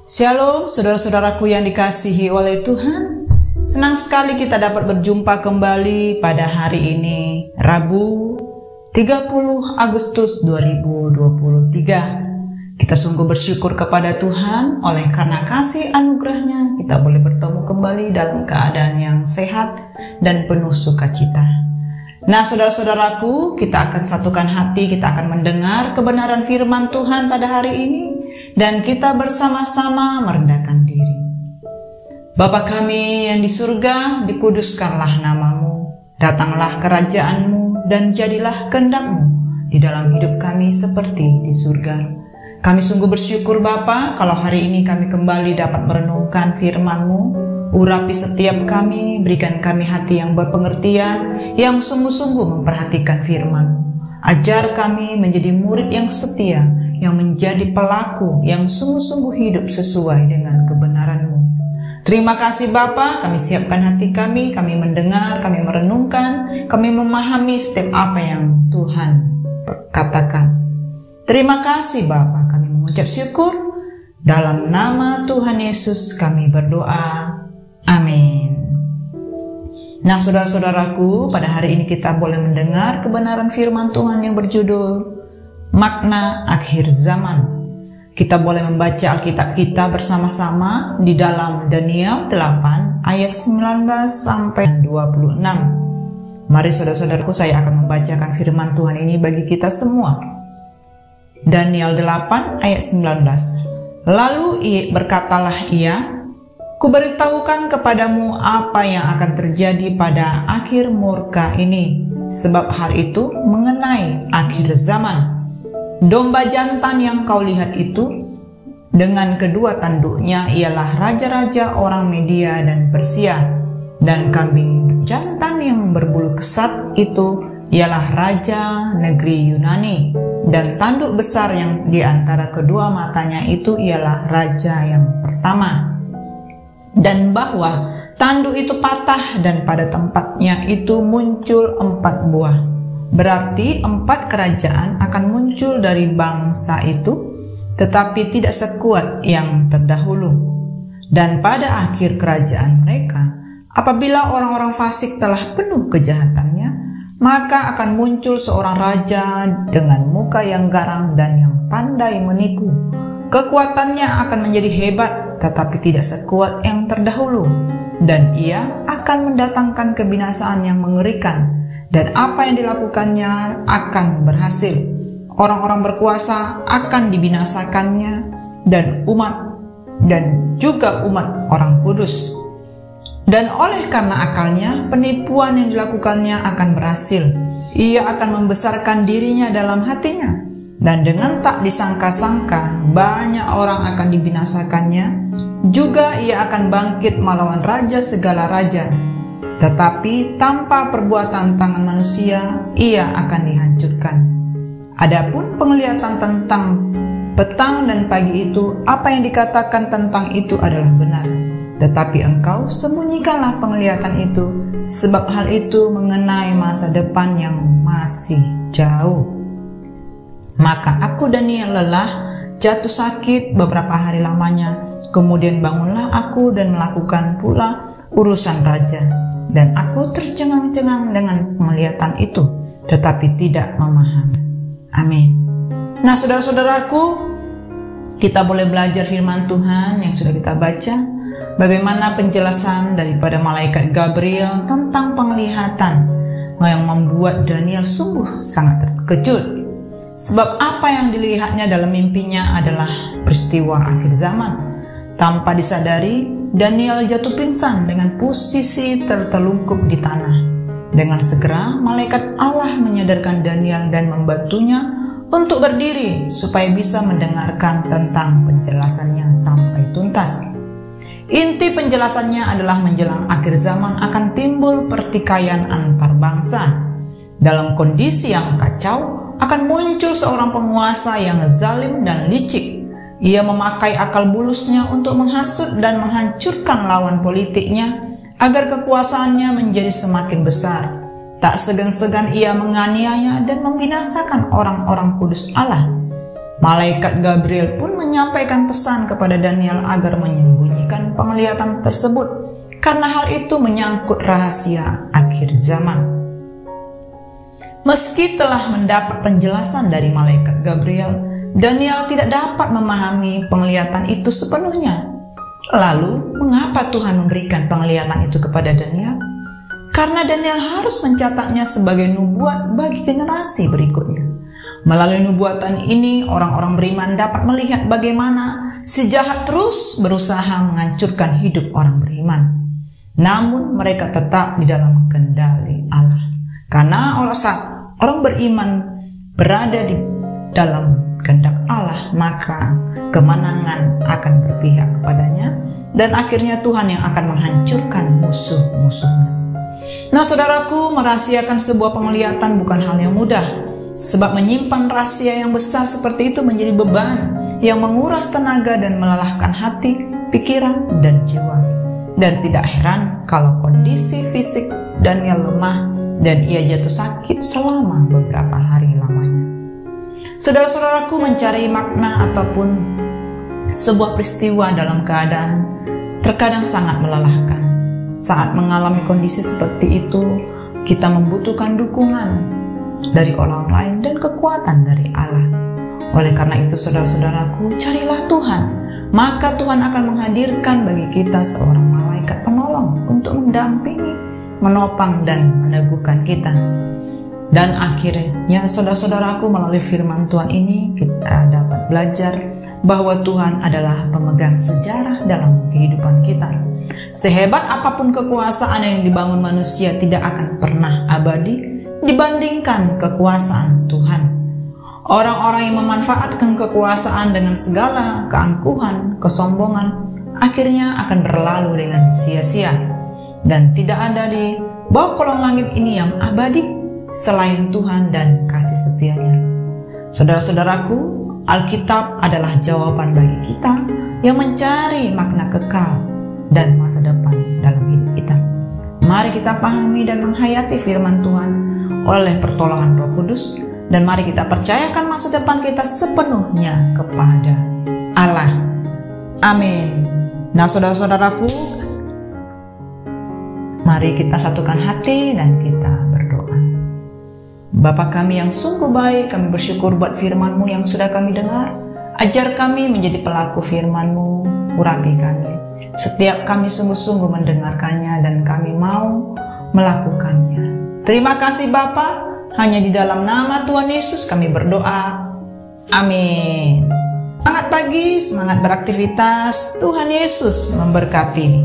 Shalom, saudara-saudaraku yang dikasihi oleh Tuhan. Senang sekali kita dapat berjumpa kembali pada hari ini, Rabu 30 Agustus 2023. Kita sungguh bersyukur kepada Tuhan oleh karena kasih anugerahnya kita boleh bertemu kembali dalam keadaan yang sehat dan penuh sukacita. Nah, saudara-saudaraku, kita akan satukan hati, kita akan mendengar kebenaran firman Tuhan pada hari ini, dan kita bersama-sama merendahkan diri. Bapa kami yang di surga, dikuduskanlah namamu, datanglah kerajaanmu, dan jadilah kehendakmu di dalam hidup kami seperti di surga. Kami sungguh bersyukur Bapa, kalau hari ini kami kembali dapat merenungkan firman-Mu. Urapi setiap kami, berikan kami hati yang berpengertian, yang sungguh-sungguh memperhatikan firman-Mu. Ajar kami menjadi murid yang setia, yang menjadi pelaku, yang sungguh-sungguh hidup sesuai dengan kebenaran-Mu. Terima kasih Bapa, kami siapkan hati kami mendengar, kami merenungkan, kami memahami setiap apa yang Tuhan katakan. Terima kasih Bapa, kami mengucap syukur. Dalam nama Tuhan Yesus kami berdoa. Amin. Nah, saudara-saudaraku, pada hari ini kita boleh mendengar kebenaran firman Tuhan yang berjudul Makna Akhir Zaman. Kita boleh membaca Alkitab kita bersama-sama di dalam Daniel 8 ayat 19 sampai 26. Mari saudara-saudaraku, saya akan membacakan firman Tuhan ini bagi kita semua. Daniel 8 ayat 19. Lalu berkatalah ia, Kuberitahukan kepadamu apa yang akan terjadi pada akhir murka ini, sebab hal itu mengenai akhir zaman. Domba jantan yang kau lihat itu, dengan kedua tanduknya ialah raja-raja orang Media dan Persia, dan kambing jantan yang berbulu kesat itu ialah raja negeri Yunani, dan tanduk besar yang di antara kedua matanya itu ialah raja yang pertama. Dan bahwa tanduk itu patah dan pada tempatnya itu muncul 4 buah. Berarti 4 kerajaan akan muncul dari bangsa itu, tetapi tidak sekuat yang terdahulu. Dan pada akhir kerajaan mereka, apabila orang-orang fasik telah penuh kejahatannya, maka akan muncul seorang raja dengan muka yang garang dan yang pandai menipu. Kekuatannya akan menjadi hebat, tetapi tidak sekuat yang terdahulu, dan ia akan mendatangkan kebinasaan yang mengerikan, dan apa yang dilakukannya akan berhasil. Orang-orang berkuasa akan dibinasakannya, dan juga umat orang kudus. Dan oleh karena akalnya, penipuan yang dilakukannya akan berhasil. Ia akan membesarkan dirinya dalam hatinya, dan dengan tak disangka-sangka banyak orang akan dibinasakannya. Juga ia akan bangkit melawan raja segala raja, tetapi tanpa perbuatan tangan manusia ia akan dihancurkan. Adapun penglihatan tentang petang dan pagi itu, apa yang dikatakan tentang itu adalah benar, tetapi engkau sembunyikanlah penglihatan itu, sebab hal itu mengenai masa depan yang masih jauh. Maka aku Daniel lelah, jatuh sakit beberapa hari lamanya. Kemudian bangunlah aku dan melakukan pula urusan raja. Dan aku tercengang-cengang dengan penglihatan itu, tetapi tidak memahami. Amin. Nah, saudara-saudaraku, kita boleh belajar firman Tuhan yang sudah kita baca. Bagaimana penjelasan daripada malaikat Gabriel tentang penglihatan yang membuat Daniel sungguh sangat terkejut. Sebab apa yang dilihatnya dalam mimpinya adalah peristiwa akhir zaman. Tanpa disadari, Daniel jatuh pingsan dengan posisi tertelungkup di tanah. Dengan segera, malaikat Allah menyadarkan Daniel dan membantunya untuk berdiri supaya bisa mendengarkan tentang penjelasannya sampai tuntas. Inti penjelasannya adalah menjelang akhir zaman akan timbul pertikaian antar bangsa. Dalam kondisi yang kacau, akan muncul seorang penguasa yang zalim dan licik. Ia memakai akal bulusnya untuk menghasut dan menghancurkan lawan politiknya agar kekuasaannya menjadi semakin besar. Tak segan-segan ia menganiaya dan membinasakan orang-orang kudus Allah. Malaikat Gabriel pun menyampaikan pesan kepada Daniel agar menyembunyikan penglihatan tersebut, karena hal itu menyangkut rahasia akhir zaman. Meski telah mendapat penjelasan dari malaikat Gabriel, Daniel tidak dapat memahami penglihatan itu sepenuhnya. Lalu, mengapa Tuhan memberikan penglihatan itu kepada Daniel? Karena Daniel harus mencatatnya sebagai nubuat bagi generasi berikutnya. Melalui nubuatan ini, orang-orang beriman dapat melihat bagaimana si jahat terus berusaha menghancurkan hidup orang beriman. Namun mereka tetap di dalam kendali Allah. Karena orang beriman berada di dalam kehendak Allah, maka kemenangan akan berpihak kepadanya, dan akhirnya Tuhan yang akan menghancurkan musuh-musuhnya. Nah saudaraku, merahasiakan sebuah penglihatan bukan hal yang mudah. Sebab menyimpan rahasia yang besar seperti itu menjadi beban yang menguras tenaga dan melelahkan hati, pikiran, dan jiwa. Dan tidak heran kalau kondisi fisik Daniel lemah dan ia jatuh sakit selama beberapa hari lamanya. Saudara-saudaraku, mencari makna ataupun sebuah peristiwa dalam keadaan terkadang sangat melelahkan. Saat mengalami kondisi seperti itu, kita membutuhkan dukungan dari orang lain dan kekuatan dari Allah. Oleh karena itu saudara-saudaraku, carilah Tuhan, maka Tuhan akan menghadirkan bagi kita seorang malaikat penolong untuk mendampingi, menopang, dan meneguhkan kita. Dan akhirnya saudara-saudaraku, melalui firman Tuhan ini kita dapat belajar bahwa Tuhan adalah pemegang sejarah dalam kehidupan kita. Sehebat apapun kekuasaan yang dibangun manusia tidak akan pernah abadi dibandingkan kekuasaan Tuhan. Orang-orang yang memanfaatkan kekuasaan dengan segala keangkuhan, kesombongan, akhirnya akan berlalu dengan sia-sia. Dan tidak ada di bawah kolong langit ini yang abadi selain Tuhan dan kasih setianya. Saudara-saudaraku, Alkitab adalah jawaban bagi kita yang mencari makna kekal dan masa depan dalam hidup kita. Mari kita pahami dan menghayati firman Tuhan oleh pertolongan Roh Kudus, dan mari kita percayakan masa depan kita sepenuhnya kepada Allah. Amin. Nah saudara-saudaraku, mari kita satukan hati dan kita berdoa. Bapa kami yang sungguh baik, kami bersyukur buat firman-Mu yang sudah kami dengar. Ajar kami menjadi pelaku firman-Mu, urapi kami. Setiap kami sungguh-sungguh mendengarkannya dan kami mau melakukannya. Terima kasih Bapa, hanya di dalam nama Tuhan Yesus kami berdoa. Amin. Semangat pagi, semangat beraktivitas. Tuhan Yesus memberkati.